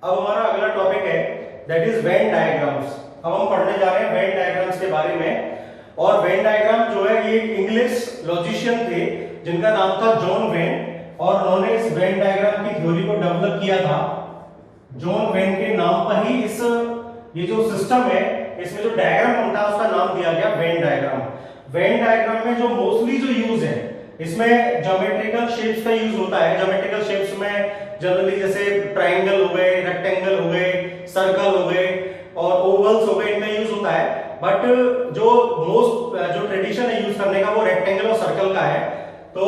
अब हमारा अगला टॉपिक है दैट इज वेन डायग्राम्स। अब हम पढ़ने जा रहे हैं वेन डायग्राम्स के बारे में। और वेन डायग्राम जो है ये इंग्लिश लॉजिशियन थे जिनका नाम था जॉन वेन, और उन्होंने इस वेन डायग्राम की थ्योरी को डेवलप किया था। जॉन वेन के नाम पर ही इस ये जो सिस्टम है इसमें जो डायग्राम बनता है उसका नाम दिया गया वेन डायग्राम। वेन डायग्राम में जो मोस्टली जो यूज है इसमें ज्योमेट्रिकल शेप्स का यूज होता है। ज्योमेट्रिकल शेप्स में जनरली जैसे ट्रायंगल हो गए, रेक्टेंगल हो गए, सर्कल हो गए और ओवल्स हो गए, इनका यूज होता है। बट जो मोस्ट जो ट्रेडिशन है यूज करने का वो रेक्टेंगल और सर्कल का है। तो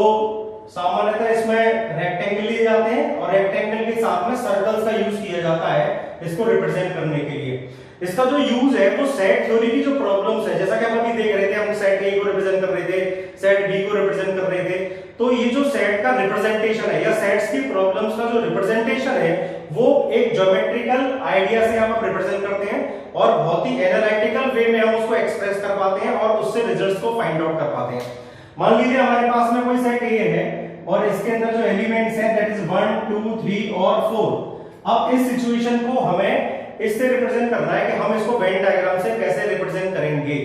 सामान्यतः इसमें रेक्टेंगल लिए जाते हैं और रेक्टेंगल के साथ में सर्कल्स का यूज किया जाता है इसको रिप्रेजेंट करने के लिए। इसका जो यूज है वो सेट थ्योरी की जो प्रॉब्लम्स है, जैसा कि हम अभी देख रहे थे, हम सेट ए को रिप्रेजेंट कर रहे थे, सेट बी को रिप्रेजेंट कर रहे थे। तो ये जो सेट का रिप्रेजेंटेशन है या सेट्स की प्रॉब्लम्स का जो रिप्रेजेंटेशन है वो एक ज्योमेट्रिकल आइडिया से हम रिप्रेजेंट करते हैं और बहुत ही एनालिटिकल वे में हम उसको एक्सप्रेस कर पाते हैं और उससे रिजल्ट्स को फाइंड आउट कर पाते हैं। मान लीजिए हमारे पास में कोई सेट ए है और इसके अंदर जो एलिमेंट्स हैं दैट इज 1 2 3 और 4। अब इस सिचुएशन को हमें इससे रिप्रेजेंट करना है कि हम इसको वेन डायग्राम से कैसे रिप्रेजेंट करेंगे।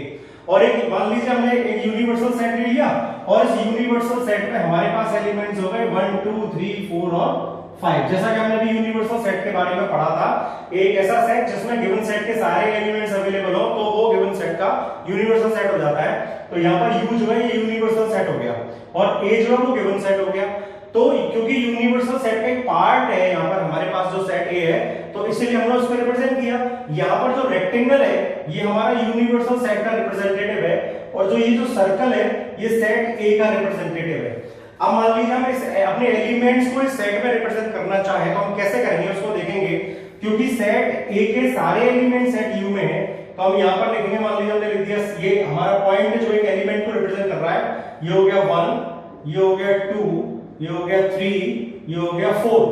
और एक मान लीजिए हमने एक यूनिवर्सल सेट ले लिया और इस यूनिवर्सल सेट में हमारे पास एलिमेंट्स हो गए 1 2 3 4 और 5। जैसा कि हमने अभी यूनिवर्सल सेट के बारे में पढ़ा था, एक ऐसा सेट जिसमें गिवन सेट के सारे एलिमेंट्स अवेलेबल हो तो वो गिवन सेट का यूनिवर्सल सेट हो जाता है। तो यहाँ पर यू जो है ये यूनिवर्सल सेट हो गया और ए जो है वो गिवन सेट हो गया। तो क्योंकि यूनिवर्सल सेट का एक पार्ट है यहाँ पर हमारे पास जो सेट ए है तो इसीलिए हमने उसको रिप्रेजेंट किया। यहाँ पर जो रेक्टेंगल है ये हमारा यूनिवर्सल सेट का रिप्रेजेंटेटिव है और जो ये जो सर्कल है ये सेट ए का रिप्रेजेंटेटिव है। अब मान लीजिए हम अपने एलिमेंट्स को इस सेट में रिप्रेजेंट करना चाहे तो हम कैसे करेंगे उसको देखेंगे। क्योंकि सेट ए के सारे एलिमेंट सेट यू में है तो हम यहाँ पर लिखेंगे, मान लीजिए हमने लिख दिया ये हमारा पॉइंट जो एक एलिमेंट को रिप्रेजेंट कर रहा है, ये हो गया 1, ये हो गया 2, ये हो गया 3, ये हो गया 4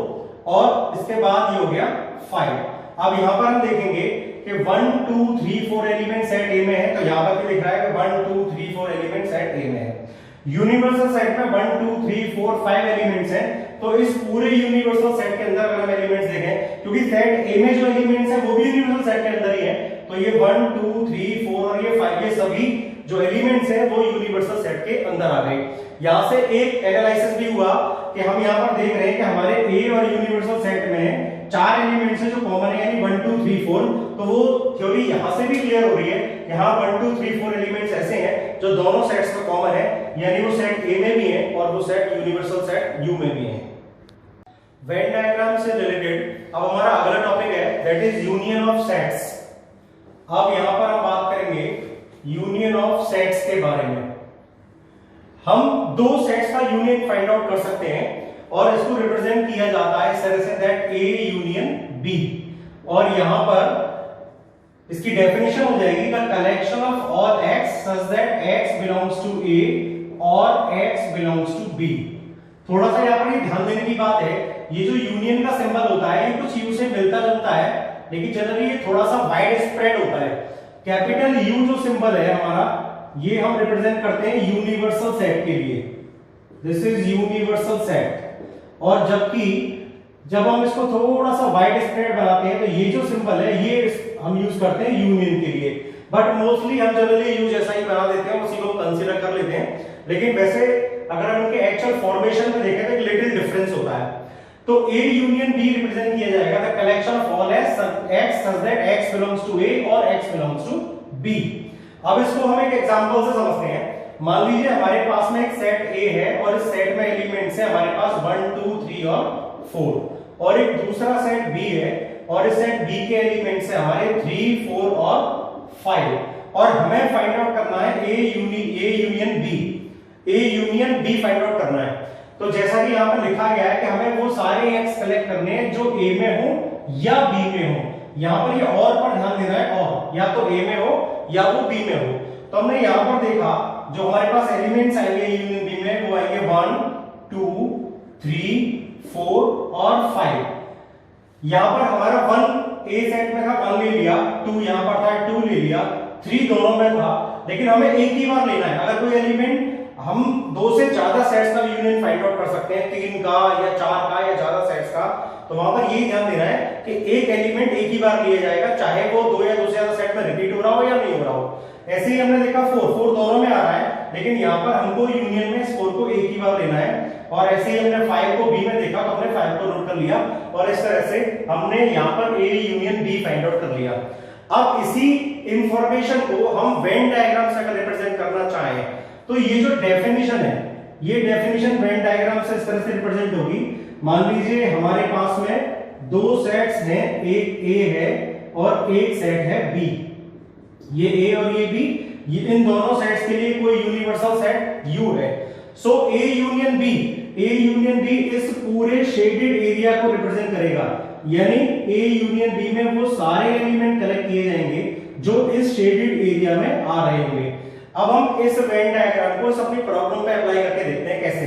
और इसके बाद ये हो गया 5। अब यहां पर हम देखेंगे कि 1 2 3 4 एलिमेंट सेट ए में है तो यहां पर भी लिख रहा है कि 1 2 3 4 एलिमेंट सेट ए में है। यूनिवर्सल सेट में 1 2 3 4 5 एलिमेंट्स हैं तो इस पूरे यूनिवर्सल सेट के अंदर अगर हम एलिमेंट्स देखें, क्योंकि सेट ए में जो एलिमेंट्स हैं वो भी यूनिवर्सल सेट के अंदर ही है, तो ये 1 2 3 4 और ये 5 ये सभी जो एलिमेंट्स हैं वो यूनिवर्सल सेट के अंदर आ गए। यहां से एक एनालिसिस भी हुआ कि हम यहां पर देख रहे हैं कि हमारे ए और यूनिवर्सल सेट में 4 एलिमेंट्स हैं जो कॉमन है, यानी 1 2 3 4। तो वो थ्योरी यहां से भी क्लियर हो रही है कि हां 1 2 3 4 एलिमेंट्स ऐसे हैं जो दोनों सेट्स में कॉमन है, यानी वो सेट ए में भी है और वो सेट यूनिवर्सल सेट यू में भी है। वेन डायग्राम से रिलेटेड अब हमारा अगला टॉपिक है that is union of sets. अब यहां पर हम बात करेंगे यूनियन ऑफ सेट्स के बारे में। हम दो सेट्स का यूनियन फाइंड आउट कर सकते हैं और इसको रिप्रेजेंट किया जाता है इस तरह say that A union B. और यहां पर इसकी डेफिनेशन हो जाएगी the collection of all x such that x belongs to A or x belongs to B. थोड़ा सा यहां पर ये ध्यान देने की बात है, ये जो यूनियन का सिंबल होता है ये कुछ यू से मिलता जुलता है लेकिन जनरली ये थोड़ा सा वाइड स्प्रेड होता है। कैपिटल यू जो सिंबल है हमारा ये हम रिप्रेजेंट करते हैं यूनिवर्सल सेट के लिए, दिस इज यूनिवर्सल सेट। और जबकि जब हम इसको थोड़ा सा वाइड स्प्रेड बनाते हैं तो ये जो सिंबल है ये हम यूज करते हैं यूनियन के लिए। बट मोस्टली हम जनरली यूज ऐसा ही बना देते हैं, उसी को कंसीडर कर लेते हैं। लेकिन वैसे अगर हम इनके एक्चुअल फॉर्मेशन में देखें तो एक लिटिल डिफरेंस होता है। तो ए यूनियन बी रिप्रेजेंट किया जाएगा the collection of all x such that x belongs to A or x belongs to B. अब इसको हम एक एग्जांपल से समझते हैं। मान लीजिए हमारे पास में एक सेट ए है और इस सेट में एलिमेंट्स है हमारे पास 1 2 3 और 4 और एक दूसरा सेट बी है और इस सेट बी के एलिमेंट्स है हमारे 3 4 और 5 और हमें फाइंड आउट करना है A union B. A union B find out करना है। तो जैसा कि यहां पर लिखा गया है कि हमें वो सारे एक्स सेलेक्ट करने हैं जो ए में हो या बी में हो। यहां पर ये और पर ध्यान देना है, और या तो ए में हो या वो बी में हो। तो हमने यहां पर देखा जो हमारे पास एलिमेंट्स आएंगे यूनियन बी में वो आएंगे 1 2 3 4 और 5। यहां पर हमारा 1 ए सेट में था 1 ले लिया, 2 यहां पर था 2 ले लिया, 3 दोनों में था। लेकिन हमें एक ही बार लेना है। अगर कोई एलिमेंट हम 2 से ज्यादा सेट्स का यूनियन फाइंड आउट कर सकते हैं, 3 का या 4 का या ज्यादा सेट्स का, तो वहां पर यही ध्यान देना है कि एक एलिमेंट एक ही बार लिया जाएगा, चाहे वो दो या दो से ज्यादा सेट में रिपीट हो रहा हो या नहीं हो रहा हो। ऐसे ही हमने देखा 4 दोनों में आ रहा है, लेकिन यहाँ पर हमको यूनियन में इस 4 को एक ही बार लेना है। और ऐसे ही हमने 5 को बी में देखा तो हमने 5 को नोट कर लिया, और इस तरह से हमने यहाँ पर A union B find out कर लिया। अब इसी इंफॉर्मेशन को हम वेन डायग्राम से अगर रिप्रेजेंट करना चाहें तो ये जो डेफिनेशन है, ये डेफिनेशन वेन डायग्राम से इस तरह से रिप्रेजेंट होगी। मान लीजिए हमारे पास में दो सेट्स हैं, एक ए है और एक सेट है बी। ये ए और ये बी, ये इन दोनों सेट्स के लिए कोई यूनिवर्सल सेट यू है। So A union B, A union B इस पूरे शेडेड एरिया को रिप्रेजेंट करेगा, यानी ए यूनियन बी में वो सारे एलिमेंट कलेक्ट किए जाएंगे जो इस शेडेड एरिया में आ रहे होंगे। अब हम इस वेन डायग्राम को अपनी प्रॉब्लम पे अप्लाई करके देखते हैं कैसे।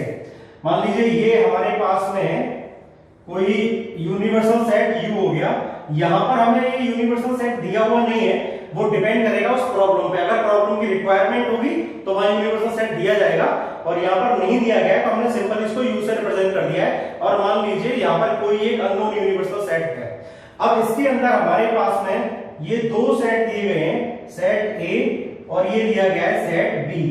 मान लीजिए ये हमारे पास में कोई यूनिवर्सल सेट यू हो गया, यहां पर हमें ये यूनिवर्सल सेट दिया हुआ नहीं है, वो डिपेंड करेगा उस प्रॉब्लम पे। अगर प्रॉब्लम की रिक्वायरमेंट होगी तो वहां यूनिवर्सल सेट दिया जाएगा, और यहाँ पर नहीं दिया गया है तो हमने सिंपल इसको यू से रिप्रेजेंट कर दिया है। और मान लीजिए यहाँ पर कोई एक अननोन यूनिवर्सल सेट है। अब इसके अंदर हमारे पास में ये दो सेट दिए गए हैं, सेट ए और ये दिया गया है सेट बी।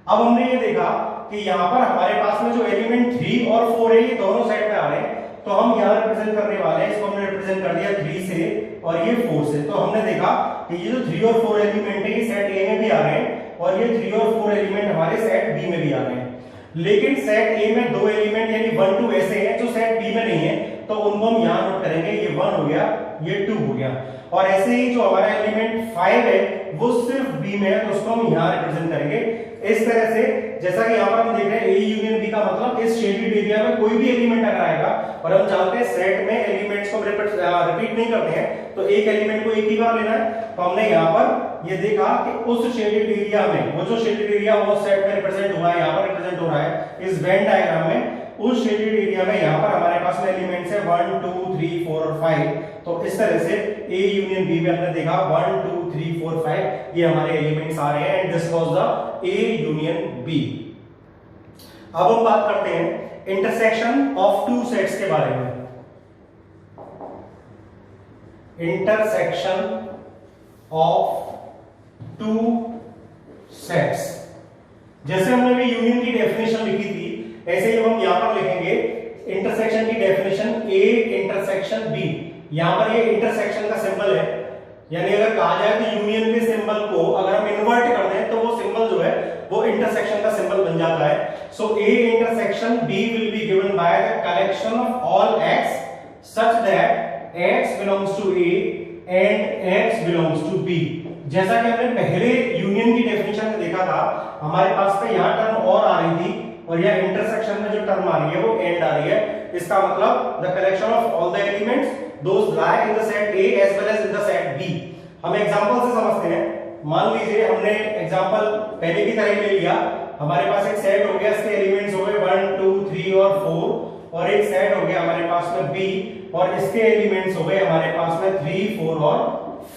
अब हमने ये देखा कि यहाँ पर हमारे पास में जो एलिमेंट 3 और 4 है ये दोनों सेट में आ रहे हैं, तो हम यहाँ रिप्रेजेंट करने वाले हैं, इसको हमने रिप्रेजेंट कर दिया 3 से और ये 4 से। तो हमने देखा कि ये जो 3 और 4 एलिमेंट है ये सेट ए में भी आ रहे हैं और ये 3 और 4 एलिमेंट हमारे सेट बी में भी आ रहे हैं। लेकिन सेट ए में दो एलिमेंट यानी 1 2 ऐसे हैं जो सेट बी में नहीं है, तो उनको हम यहाँ नोट करेंगे, ये 1 हो गया, ये 2 हो गया। और ऐसे ही जो हमारा एलिमेंट 5 है वो सिर्फ बी में है, तो उसको हम यहाँ रिप्रेजेंट करेंगे इस तरह से। जैसा कि यहाँ पर हम देख रहे हैं ए यूनियन बी का मतलब इस शेडेड एरिया में कोई भी एलिमेंट अगर आएगा, और हम जानते हैं सेट में एलिमेंट्स को रिपीट नहीं करते हैं, तो एक एलिमेंट को एक ही बार लेना है। तो हमने यहाँ पर ये देखा कि उस शेडेड एरिया में, वो जो शेडेड एरिया वो सेट में रिप्रेजेंट हुआ है, यहाँ पर रिप्रेजेंट हो रहा है इस वेन डायग्राम में। उस शेडेड एरिया में यहाँ पर हमारे पास में एलिमेंट्स है 1 2 3 4 और 5। तो इस तरह से ए यूनियन बी में हमने देखा 1 2 3 4 5 ये हमारे एलिमेंट्स आ रहे हैं, and this was the A union B. अब हम बात करते हैं इंटरसेक्शन ऑफ टू सेट्स के बारे में। इंटरसेक्शन ऑफ टू सेट्स, जैसे हमने भी यूनियन की डेफिनेशन लिखी थी, ऐसे ही हम यहां पर लिखेंगे इंटरसेक्शन की डेफिनेशन ए इंटरसेक्शन बी। यहां पर ये इंटरसेक्शन का सिंबल है, यानी अगर कहा जाए तो यूनियन के सिंबल को अगर हम इन्वर्ट कर दें तो वो सिंबल जो है वो इंटरसेक्शन का सिंबल बन जाता है। So A intersection B will be given by the collection of all x such that x belongs to A and x belongs to B. जैसा कि हमने पहले यूनियन की डेफिनेशन में देखा था, हमारे पास में यहां टर्म और आ रही थी और यह इंटरसेक्शन में जो टर्म आ रही है वो एंड आ रही है। इसका मतलब the collection of all the elements those lie in the set A as well as in the set B. हम एग्जांपल से समझते हैं। मान लीजिए हमने एग्जांपल पहले की तरह ले लिया, हमारे पास एक सेट हो गया, इसके एलिमेंट्स हो गए 1 2 3 और 4, और एक सेट हो गया हमारे पास में बी और इसके एलिमेंट्स हो गए हमारे पास में 3 4 और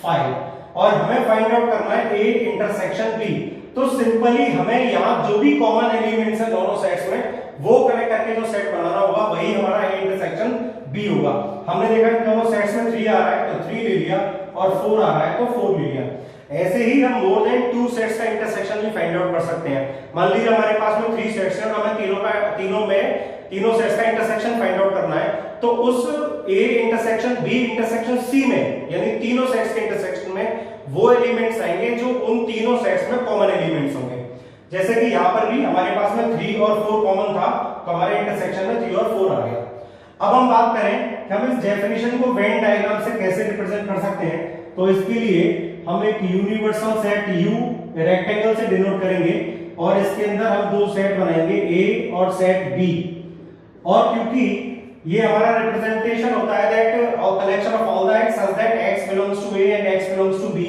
5, और हमें फाइंड आउट करना है ए इंटरसेक्शन बी। तो सिंपली हमें यहाँ जो भी कॉमन एलिमेंट्स है दोनों सेट्स में वो कनेक्ट करके जो सेट बनाना होगा वही हमारा ए इंटरसेक्शन बी होगा। हमने देखा कि दोनों सेट्स में 3 आ रहा है तो 3 ले लिया और 4 आ रहा है तो 4 ले लिया। ऐसे ही हम मोर देन 2 सेट्स का इंटरसेक्शन भी फाइंड आउट कर सकते हैं। मान लीजिए हमारे पास में 3 सेट्स हैं और हमें तीनों सेट्स का इंटरसेक्शन फाइंड आउट करना है, तो उस A intersection B intersection C में, यानी तीनों सेट्स के इंटरसेक्शन में वो एलिमेंट्स आएंगे जो उन तीनों सेट्स में कॉमन एलिमेंट्स होंगे। जैसे कि यहाँ पर भी हमारे पास में 3 और 4 कॉमन था, तो हमारे इंटरसेक्शन में 3 और 4 आ गया। अब हम बात करें कि हम इस डेफिनेशन को वेन डायग्राम से कैसे रिप्रेजेंट कर सकते हैं, तो इसके लिए हम एक यूनिवर्सल सेट U रेक्टेंगल से डिनोट करेंगे और इसके अंदर हम दो सेट बनाएंगे A और सेट B। और क्योंकि ये हमारा रिप्रेजेंटेशन होता है दैट और collection of all the X such that x belongs to A and x belongs to B,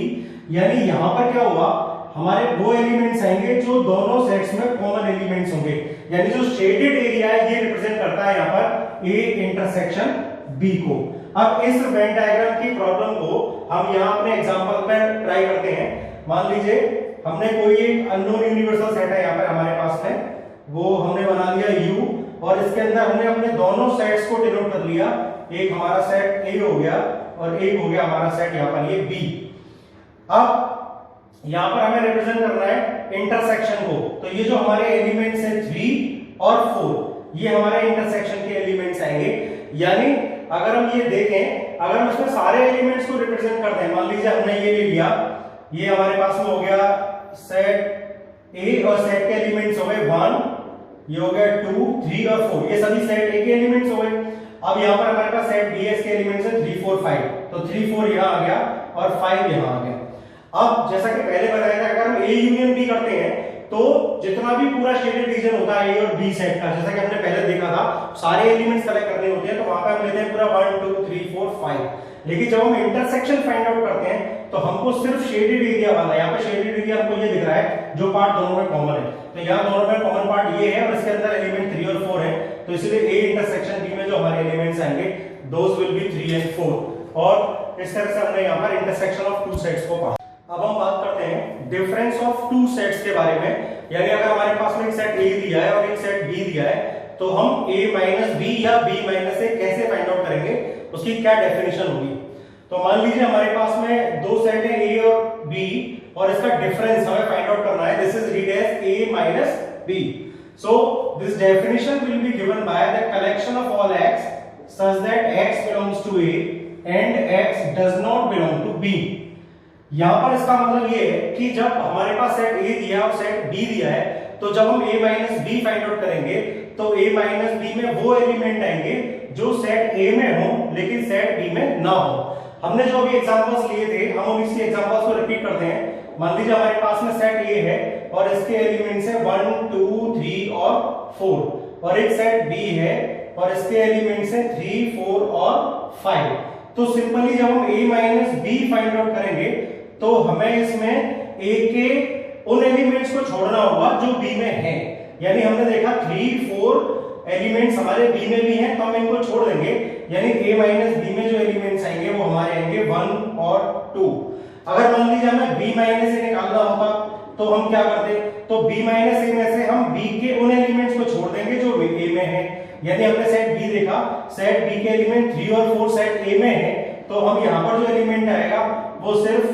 यानी यहां पर क्या हुआ, हमारे वो एलिमेंट्स आएंगे जो दोनों सेट्स में कॉमन एलिमेंट्स होंगे, यानी जो शेडेड एरिया है ये रिप्रेजेंट करता है यहां पर A इंटरसेक्शन B को। अब इस वेन डायग्राम की प्रॉब्लम को हम यहां अपने एग्जांपल पर ट्राई करते हैं। मान लीजिए हमने कोई एक अननोन यूनिवर्सल सेट है यहाँ पर हमारे पास में, वो हमने बना लिया U और इसके अंदर हमने अपने दोनों सेट्स को डिनोट कर लिया एक हमारा सेट ए हो गया और एक हो गया हमारा सेट यहाँ पर ये बी। अब यहाँ पर हमें रिप्रेजेंट करना है इंटरसेक्शन को, तो ये जो हमारे एलिमेंट्स हैं 3 और 4 ये हमारे इंटरसेक्शन के एलिमेंट्स आएंगे। यानी अगर हम ये देखें, अगर हम इसमें सारे एलिमेंट्स को रिप्रेजेंट करते हैं, मान लीजिए हमने ये ले लिया, ये हमारे पास में हो गया सेट ए और सेट के एलिमेंट्स हो गए 1, ये हो गया 2, 3 और 4, ये सभी सेट ए के एलिमेंट्स हो गए। अब यहाँ पर हमारे पास सेट बी के एलिमेंट्स है 3, 4, 5, तो 3, 4 यहाँ आ गया और 5 यहाँ आ गया। अब जैसा कि पहले बताया था, अगर हम ए यूनियन बी करते हैं तो जितना भी पूरा शेडेड रीजन होता है ए और बी सेट का, जैसा कि हमने पहले देखा था, सारे एलिमेंट्स कलेक्ट करने होते हैं, तो वहां पे हम लेते हैं पूरा 1, 2, 3, 4, 5। लेकिन जब हम इंटरसेक्शन फाइंड आउट करते हैं तो हमको सिर्फ शेडेड एरिया वाला, यहाँ पे शेडेड एरिया हमको ये दिख रहा है जो पार्ट दोनों में कॉमन है, तो यहाँ दोनों में कॉमन पार्ट ये है और इसके अंदर एलिमेंट 3 और 4 है, तो इसलिए ए इंटरसेक्शन बी में जो हमारे एलिमेंट्स आएंगे दोस विल बी 3 एंड 4। और इस तरह से हमने यहाँ पर इंटरसेक्शन ऑफ टू सेट्स को पढ़ा। अब हम बात करते हैं डिफरेंस ऑफ टू सेट्स के बारे में। यानी अगर हमारे पास में एक सेट ए दिया है और एक सेट बी दिया है, तो हम a माइनस बी या b माइनस ए कैसे फाइंड आउट करेंगे, उसकी क्या डेफिनेशन होगी। तो मान लीजिए हमारे पास में दो सेट है a और b और इसका डिफरेंस हमें फाइंड आउट करना है। This is read as a minus b। So this definition will be given by the collection of all x such that x belongs to a and x does not belong to b। यहां पर इसका मतलब ये है कि जब हमारे पास set A दिया और सेट B दिया है, तो जब हम A minus B find out करेंगे तो A माइनस बी में वो एलिमेंट आएंगे जो सेट A में हो लेकिन सेट B में ना हो। हमने जो अभी एग्जांपल्स लिए थे, हम इसी एग्जांपल्स को रिपीट करते हैं। मान लीजिए हमारे पास में सेट A है और इसके एलिमेंट्स है 1, 2, 3 और 4, और एक सेट B है और इसके एलिमेंट्स है 3, 4 और 5। तो सिंपली जब हम A minus B find out करेंगे तो हमें इसमें A के उन एलिमेंट्स को छोड़ना होगा जो B में है। यानी हमने देखा 3, 4 एलिमेंट्स हमारे B में भी हैं, तो हम इनको छोड़ देंगे। यानी A माइनस बी में जो एलिमेंट्स आएंगे वो हमारे आएंगे 1 और 2। अगर मान लीजिए हमें B माइनस ए निकालना होता तो हम क्या करते, तो B माइनस ए में से हम B के उन एलिमेंट्स को छोड़ देंगे जो A में है। यानी हमने सेट B देखा, सेट B के एलिमेंट 3 और 4 सेट A में है, तो हम यहाँ पर जो एलिमेंट आएगा वो सिर्फ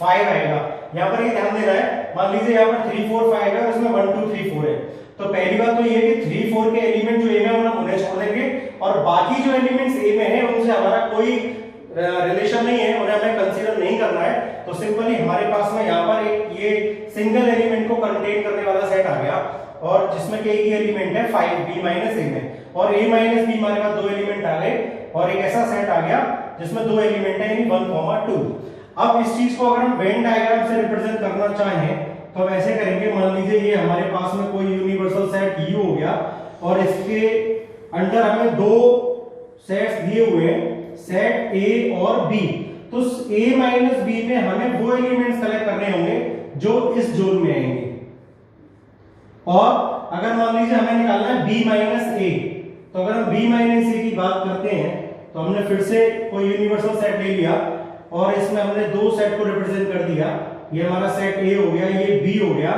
5 आएगा। यहाँ पर ये ध्यान देना है, मान लीजिए यहाँ पर 3, 4, 5 है और इसमें 1, 2, 3, 4 है, तो पहली बात तो ये कि 3, 4 के एलिमेंट जो A में हम उन्हें छोड़ देंगे और बाकी जो एलिमेंट्स A में है उनसे हमारा कोई रिलेशन नहीं है, उन्हें हमें कंसीडर नहीं करना है। तो सिंपली हमारे पास में यहाँ पर एक ये सिंगल एलिमेंट को कंटेन करने वाला सेट आ गया और जिसमें कि एक एलिमेंट है 5 B माइनस ए में, और A माइनस बी हमारे पास दो एलिमेंट आ गए और एक ऐसा सेट आ गया जिसमें दो एलिमेंट है, यानी 1, 2। अब इस चीज को अगर हम वेन डायग्राम से रिप्रेजेंट करना चाहें तो हम ऐसे करेंगे। मान लीजिए ये हमारे पास में कोई यूनिवर्सल सेट U हो गया और इसके अंदर हमें दो सेट्स दिए हुए हैं, सेट A और B। तो A माइनस बी में हमें वो एलिमेंट्स कलेक्ट करने होंगे जो इस जोन में आएंगे। और अगर मान लीजिए हमें निकालना है B माइनस ए, तो अगर हम B माइनस ए की बात करते हैं तो हमने फिर से कोई यूनिवर्सल सेट ले लिया और इसमें हमने दो सेट को रिप्रेजेंट कर दिया। ये हमारा सेट A हो गया, ये B हो गया,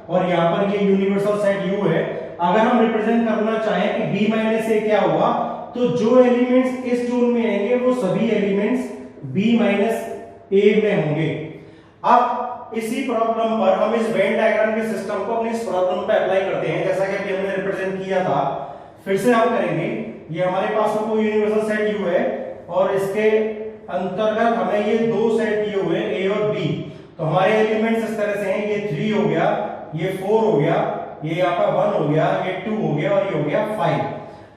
और यहाँ पर ये यूनिवर्सल सेट U है। अगर हम रिप्रेजेंट करना चाहें कि B माइनस ए क्या हुआ, तो जो एलिमेंट्स इस जोन में आएंगे वो सभी एलिमेंट्स B माइनस ए में होंगे। अब इसी प्रॉब्लम पर हम इस वेन डायग्राम के सिस्टम को अपने इस प्रॉब्लम पे अप्लाई करते हैं, जैसा कि अभी हमने रिप्रेजेंट किया था। फिर से हम करेंगे, ये हमारे पास में कोई यूनिवर्सल सेट U है और इसके अंतर्गत हमें ये दो सेट दिए हुए A और B। तो हमारे एलिमेंट्स इस तरह से हैं, ये 3 हो गया, ये 4 हो गया, ये यहाँ पर 1 हो गया, ये 2 हो गया और ये हो गया 5।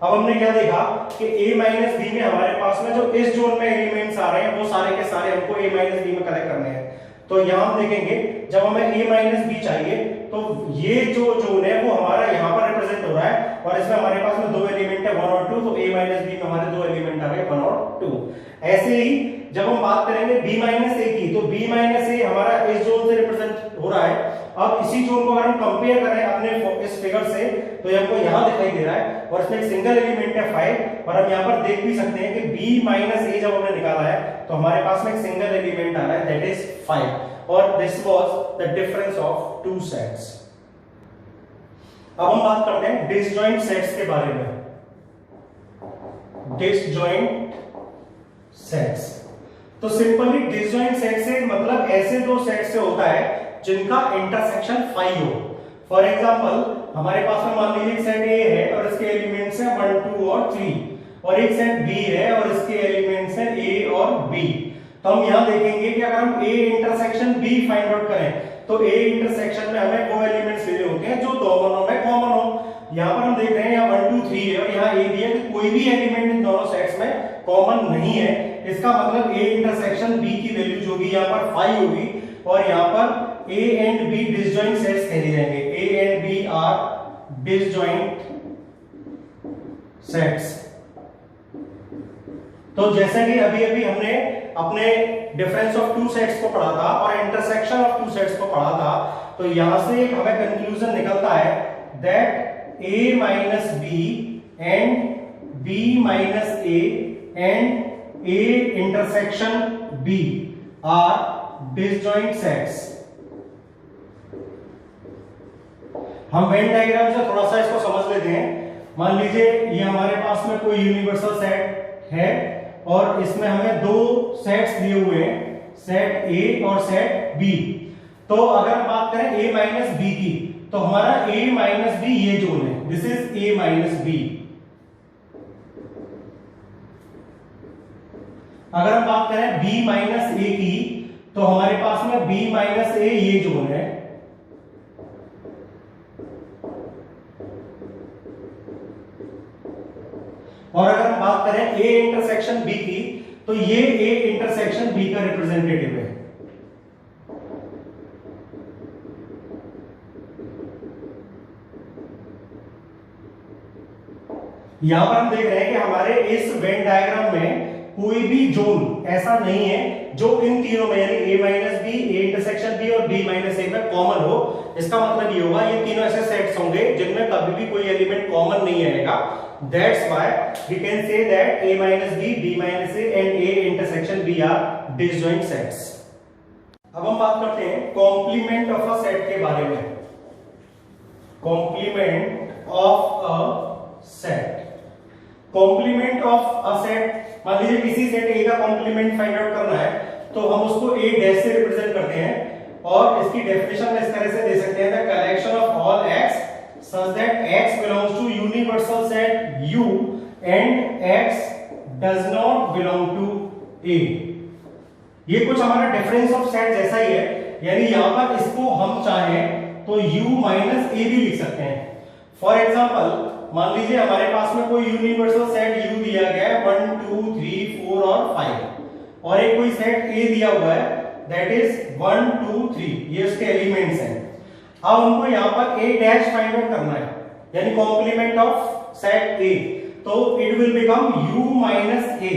अब हमने क्या देखा कि A माइनस बी में हमारे पास में जो इस जोन में एलिमेंट्स आ रहे हैं वो सारे के सारे हमको A माइनस बी में कलेक्ट करने हैं। तो यहाँ हम देखेंगे जब हमें A माइनस बी चाहिए तो ये जो जोन है वो हमारा यहाँ पर रिप्रेजेंट हो रहा है और इसमें हमारे पास में दो एलिमेंट है 1 और 2, तो A माइनस बी में हमारे दो एलिमेंट आ गए 1 और 2। ऐसे ही जब हम बात करेंगे B माइनस ए की, तो B माइनस ए हमारा इस जोन से रिप्रेजेंट हो रहा है। अब इसी जोन को अगर हम कंपेयर करें अपने इस फिगर से तो ये हमको यहाँ दिखाई दे रहा है और इसमें एक सिंगल एलिमेंट है 5, और हम यहाँ पर देख भी सकते हैं कि B माइनस ए जब हमने निकाला है तो हमारे पास में एक सिंगल एलिमेंट आ रहा है, दैट इज 5। और this was the difference of two sets. अब हम बात करते हैं डिसजॉइंट सेट्स के बारे में। Disjoint sets. तो सिंपली डिसजॉइंट सेट से मतलब ऐसे दो सेट से होता है जिनका इंटरसेक्शन 5 हो। फॉर एग्जांपल हमारे पास में मान लीजिए एक सेट ए है और इसके एलिमेंट्स हैं 1 2 और 3, और एक सेट बी है और इसके एलिमेंट्स हैं ए और बी। तो हम यहां देखेंगे कि अगर हम A intersection B find out करें तो ए इंटरसेक्शन में हमें वो एलिमेंट्स लेने होते हैं जो दोनों में कॉमन हो। यहां पर हम देख रहे हैं यहाँ 1 2 3 है और यहाँ ए दिया है, तो कोई भी एलिमेंट इन दोनों सेट्स में कॉमन नहीं है। इसका मतलब ए इंटरसेक्शन बी की वैल्यू जो भी यहाँ पर 5 होगी और यहाँ पर A and B disjoint sets कहे जाएंगे। A and B are disjoint sets. तो जैसे कि अभी अभी हमने अपने डिफरेंस ऑफ टू सेट्स को पढ़ा था और इंटरसेक्शन ऑफ टू सेट्स को पढ़ा था, तो यहां से हमें कंक्लूजन निकलता है that a minus b and b minus a and a intersection b are disjoint sets। हम वेन डायग्राम से थोड़ा सा इसको समझ लेते हैं। मान लीजिए ये हमारे पास में कोई यूनिवर्सल सेट है और इसमें हमें दो सेट्स दिए हुए हैं, सेट A और सेट B। तो अगर हम बात करें A माइनस बी की, तो हमारा A माइनस बी ये जोन है, this is A minus B. अगर हम बात करें B माइनस A की, तो हमारे पास में B माइनस A ये जोन है। और अगर हम बात करें A इंटरसेक्शन B की, तो ये A इंटरसेक्शन B का रिप्रेजेंटेटिव है। यहां पर हम देख रहे हैं कि हमारे इस वेन डायग्राम में कोई भी जोन ऐसा नहीं है जो इन तीनों में यानी A minus B, A intersection B और B माइनस A में कॉमन हो। इसका मतलब ये होगा ये तीनों ऐसे सेट्स होंगे जिनमें कभी भी कोई एलिमेंट कॉमन नहीं आएगा। That's why we can say that A minus B, B minus A and A intersection B are disjoint sets। अब हम बात करते हैं कॉम्प्लीमेंट ऑफ अ सेट के बारे में। Complement of a set. Complement of a set, मान लीजिए किसी सेट A का कॉम्प्लीमेंट फाइंड आउट करना है तो हम उसको A डैश से रिप्रेजेंट करते हैं और इसकी डेफिनेशन इस तरह से दे सकते हैं the collection of all x such that x belongs to universal set U and x does not belong to A। ये कुछ हमारा डिफरेंस ऑफ सेट जैसा ही है, यानी यहां पर इसको हम चाहें तो U माइनस A भी लिख सकते हैं। फॉर एग्जांपल मान लीजिए हमारे पास में कोई यूनिवर्सल सेट U दिया गया है 1 2 3 4 और 5 और एक कोई सेट A दिया हुआ है दैट इज 1 2 3, ये उसके एलिमेंट्स हैं। अब हमको यहाँ पर A डैश फाइंड आउट करना है यानी कॉम्प्लीमेंट ऑफ सेट A, तो it will become U minus A।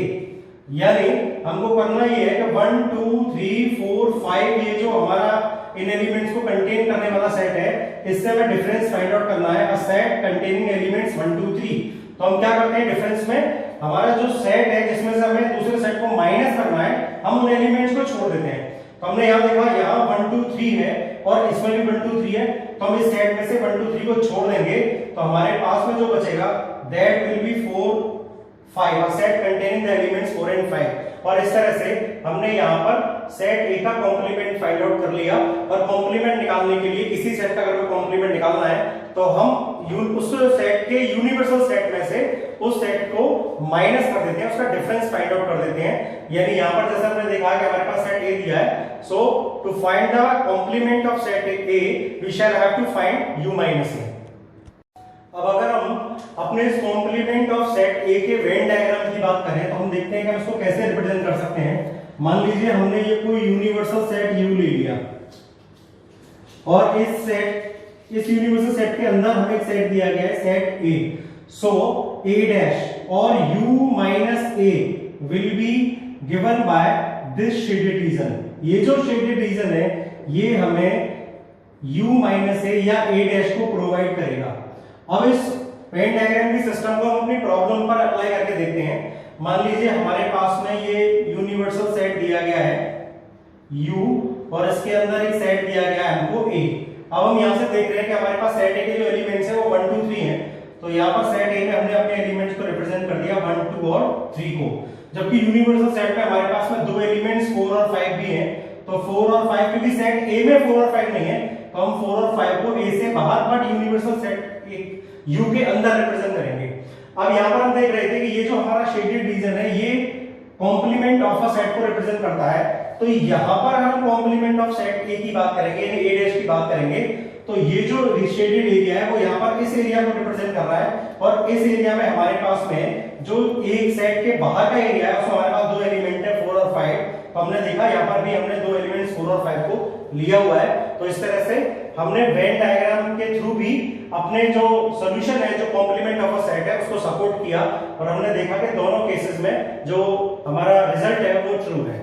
यानी हमको करना ये है कि 1 2 3 4 5 ये जो हमारा इन एलिमेंट्स को कंटेन करने वाला सेट है, इससे हमें डिफरेंस फाइंड आउट करना है अ सेट कंटेनिंग एलिमेंट्स 1 2 3। तो हम क्या करते हैं डिफरेंस में हमारा जो सेट है जिसमें से हमें दूसरे सेट को माइनस करना है, हम उन एलिमेंट्स को छोड़ देते हैं। तो हमने यहाँ देखा यहाँ 1 2 3 है और इसमें भी 1 2 3 है, तो हम इस सेट में से 1 2 3 को छोड़ देंगे तो हमारे पास में जो बचेगा that will be 4 5, a set containing the elements 4 and 5। और इस तरह से हमने यहाँ पर सेट A का कॉम्प्लीमेंट फाइंड आउट कर लिया। और कॉम्प्लीमेंट निकालने के लिए किसी सेट का अगर कॉम्प्लीमेंट निकालना है तो हम उस सेट के यूनिवर्सल सेट में से उस सेट को माइनस कर देते हैं, उसका डिफरेंस फाइंड आउट कर देते हैं। यानी यहाँ पर जैसा हमने देखा कि हमारे पास सेट A दिया है, so to find the complement of set A we shall have to find U minus A। अब अगर हम अपने इस कॉम्प्लीमेंट ऑफ सेट A के वेन डायग्राम की बात करें तो हम देखते हैं कि हम इसको कैसे रिप्रेजेंट कर सकते हैं। मान लीजिए हमने ये कोई यूनिवर्सल सेट U ले लिया और इस यूनिवर्सल सेट के अंदर हमें एक सेट दिया गया है set A। So A dash और U minus A will be given by this shaded region. ये जो शेडेड रीजन है ये हमें U माइनस A या A डैश को प्रोवाइड करेगा। अब इस वेन डायग्राम की सिस्टम को हम अपनी प्रॉब्लम पर अप्लाई करके देखते हैं। मान लीजिए हमारे पास में ये यूनिवर्सल सेट दिया गया है U और इसके अंदर एक सेट दिया गया है हमको A। अब हम यहाँ से देख रहे हैं कि हमारे पास सेट A के जो एलिमेंट्स हैं वो 1 2 3 हैं, तो यहाँ पर सेट A में हमने अपने एलिमेंट्स को रिप्रेजेंट कर दिया 1 2 और 3 को। जबकि यूनिवर्सल सेट में हमारे पास में दो एलिमेंट्स 4 और 5 भी हैं। तो 4 और 5, क्योंकि सेट ए में 4 और 5 नहीं है, तो हम 4 और 5 को ए से बाहर बट यूनिवर्सल सेट एक यू के अंदर रिप्रेजेंट करेंगे। अब यहाँ पर हम देख रहे थे कि ये जो हमारा शेडेड रीजन है ये कॉम्प्लीमेंट ऑफ अ सेट को रिप्रेजेंट करता है। तो यहाँ पर हम कॉम्प्लीमेंट ऑफ सेट ए की बात करेंगे, यानी ए डैश की बात करेंगे। तो ये जो शेडेड एरिया है वो यहाँ पर इस एरिया को रिप्रेजेंट कर रहा है, और इस एरिया में हमारे पास में जो एक सेट के बाहर का एरिया है उसमें हमारे पास दो एलिमेंट है 4 और 5। तो हमने देखा यहाँ पर भी हमने दो एलिमेंट्स 4 और 5 को लिया हुआ है। तो इस तरह से हमने वेन डायग्राम के थ्रू भी अपने जो सॉल्यूशन है, जो कॉम्प्लीमेंट ऑफ अ सेट है, उसको सपोर्ट किया, और हमने देखा कि दोनों केसेस में जो हमारा रिजल्ट है वो ट्रू है।